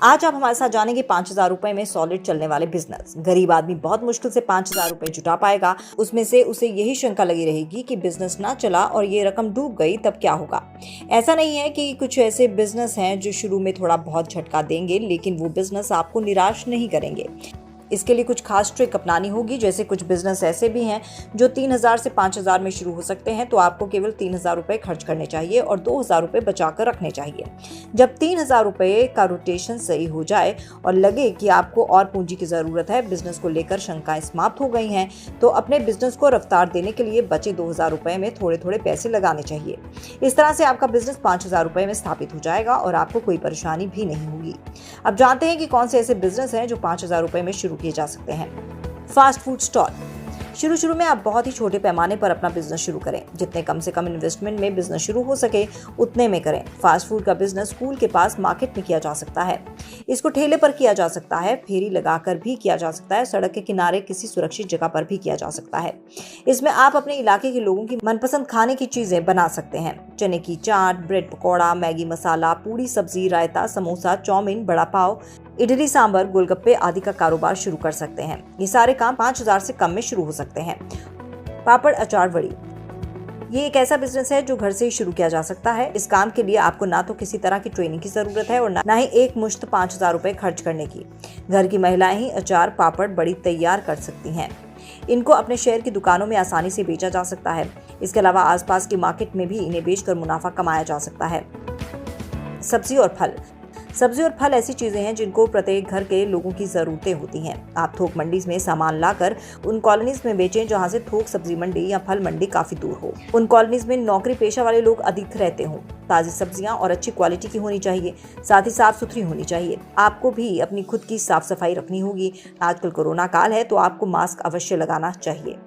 आज आप हमारे साथ जानेंगे 5,000 रुपए में सॉलिड चलने वाले बिजनेस। गरीब आदमी बहुत मुश्किल से 5,000 रुपए जुटा पाएगा। उसमें से उसे यही शंका लगी रहेगी कि बिजनेस ना चला और ये रकम डूब गई तब क्या होगा। ऐसा नहीं है कि कुछ ऐसे बिजनेस हैं जो शुरू में थोड़ा बहुत झटका देंगे, लेकिन वो बिजनेस आपको निराश नहीं करेंगे। इसके लिए कुछ खास ट्रिक अपनानी होगी। जैसे कुछ बिजनेस ऐसे भी हैं जो 3,000 से 5,000 में शुरू हो सकते हैं, तो आपको केवल 3,000 रुपए खर्च करने चाहिए और 2,000 रुपए बचाकर रखने चाहिए। जब 3,000 रुपए का रोटेशन सही हो जाए और लगे कि आपको और पूंजी की जरूरत है, बिजनेस को लेकर शंकाएं समाप्त हो गई हैं, तो अपने बिजनेस को रफ्तार देने के लिए बचे 2,000 रुपए में थोड़े थोड़े पैसे लगाने चाहिए। इस तरह से आपका बिजनेस 5,000 रुपए में स्थापित हो जाएगा और आपको कोई परेशानी भी नहीं होगी। अब जानते हैं कि कौन से ऐसे बिजनेस हैं जो 5,000 रुपए में शुरू किए जा सकते हैं। Fast food stall. शुरू में आप बहुत ही छोटे पैमाने पर अपना बिजनेस शुरू करें। जितने कम से कम इन्वेस्टमेंट में बिजनेस शुरू हो सके उतने में करें। फास्ट फूड का बिजनेस स्कूल के पास मार्केट में किया जा सकता है। इसको ठेले पर किया जा सकता है, फेरी लगाकर भी किया जा सकता है, सड़क के किनारे किसी सुरक्षित जगह पर भी किया जा सकता है। इसमें आप अपने इलाके के लोगों की मनपसंद खाने की चीजें बना सकते हैं। चने की चाट, ब्रेड पकौड़ा, मैगी मसाला, पूरी सब्जी, रायता, समोसा, चाउमीन, बड़ा पाव, इडली सांभर, गोलगप्पे आदि का कारोबार शुरू कर सकते हैं। ये सारे काम 5,000 से कम में शुरू हो सकते हैं। पापड़, अचार, वड़ी। ये एक ऐसा बिजनेस है जो घर से ही शुरू किया जा सकता है। इस काम के लिए आपको ना तो किसी तरह की ट्रेनिंग की जरूरत है और ना ही एक मुश्त 5,000 रुपए खर्च करने की। घर की महिलाएं ही अचार, पापड़, बड़ी तैयार कर सकती हैं। इनको अपने शहर की दुकानों में आसानी से बेचा जा सकता है। इसके अलावा आसपास की मार्केट में भी इन्हें बेचकर मुनाफा कमाया जा सकता है। सब्जी और फल। सब्जी और फल ऐसी चीजें हैं जिनको प्रत्येक घर के लोगों की जरूरतें होती हैं। आप थोक मंडी में सामान लाकर उन कॉलोनीज में बेचें जहां से थोक सब्जी मंडी या फल मंडी काफी दूर हो। उन कॉलोनीज में नौकरी पेशा वाले लोग अधिक रहते हों। ताजी सब्जियां और अच्छी क्वालिटी की होनी चाहिए, साथ ही साफ सुथरी होनी चाहिए। आपको भी अपनी खुद की साफ सफाई रखनी होगी। आजकल कोरोना काल है तो आपको मास्क अवश्य लगाना चाहिए।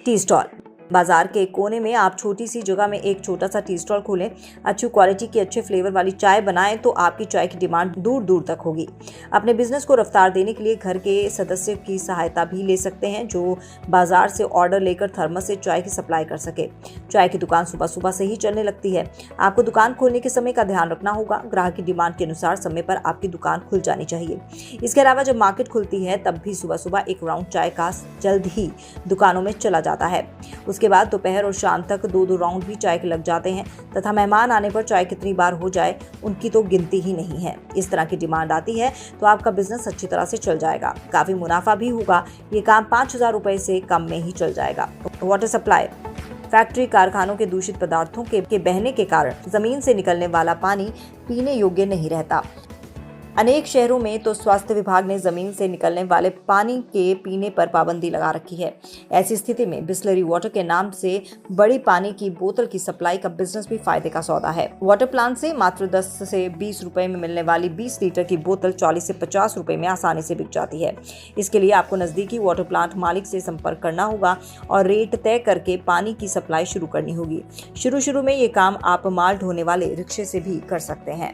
Tea stall. बाजार के कोने में आप छोटी सी जगह में एक छोटा सा टी स्टॉल खोलें। अच्छी क्वालिटी की, अच्छे फ्लेवर वाली चाय बनाएं तो आपकी चाय की डिमांड दूर दूर तक होगी। अपने बिजनेस को रफ्तार देने के लिए घर के सदस्य की सहायता भी ले सकते हैं जो बाजार से ऑर्डर लेकर थर्मस से चाय की सप्लाई कर सके। चाय की दुकान सुबह सुबह से ही चलने लगती है। आपको दुकान खोलने के समय का ध्यान रखना होगा। ग्राहक की डिमांड के अनुसार समय पर आपकी दुकान खुल जानी चाहिए। इसके अलावा जब मार्केट खुलती है तब भी सुबह सुबह एक राउंड चाय का जल्द ही दुकानों में चला जाता है। उसके बाद दोपहर और शाम तक 2-2 राउंड भी चाय के लग जाते हैं तथा मेहमान आने पर चाय कितनी बार हो जाए उनकी तो गिनती ही नहीं है। इस तरह की डिमांड आती है तो आपका बिजनेस अच्छी तरह से चल जाएगा। काफी मुनाफा भी होगा। ये काम 5,000 रुपए से कम में ही चल जाएगा। Water supply. फैक्ट्री, कारखानों के दूषित पदार्थों के बहने के कारण जमीन से निकलने वाला पानी पीने योग्य नहीं रहता। अनेक शहरों में तो स्वास्थ्य विभाग ने जमीन से निकलने वाले पानी के पीने पर पाबंदी लगा रखी है। ऐसी स्थिति में बिसलरी वाटर के नाम से बड़ी पानी की बोतल की सप्लाई का बिजनेस भी फायदे का सौदा है। वाटर प्लांट से मात्र 10 से 20 रुपए में मिलने वाली 20 लीटर की बोतल 40 से 50 रुपए में आसानी से बिक जाती है। इसके लिए आपको नजदीकी वाटर प्लांट मालिक से संपर्क करना होगा और रेट तय करके पानी की सप्लाई शुरू करनी होगी। शुरू में ये काम आप माल ढोने वाले रिक्शे से भी कर सकते हैं।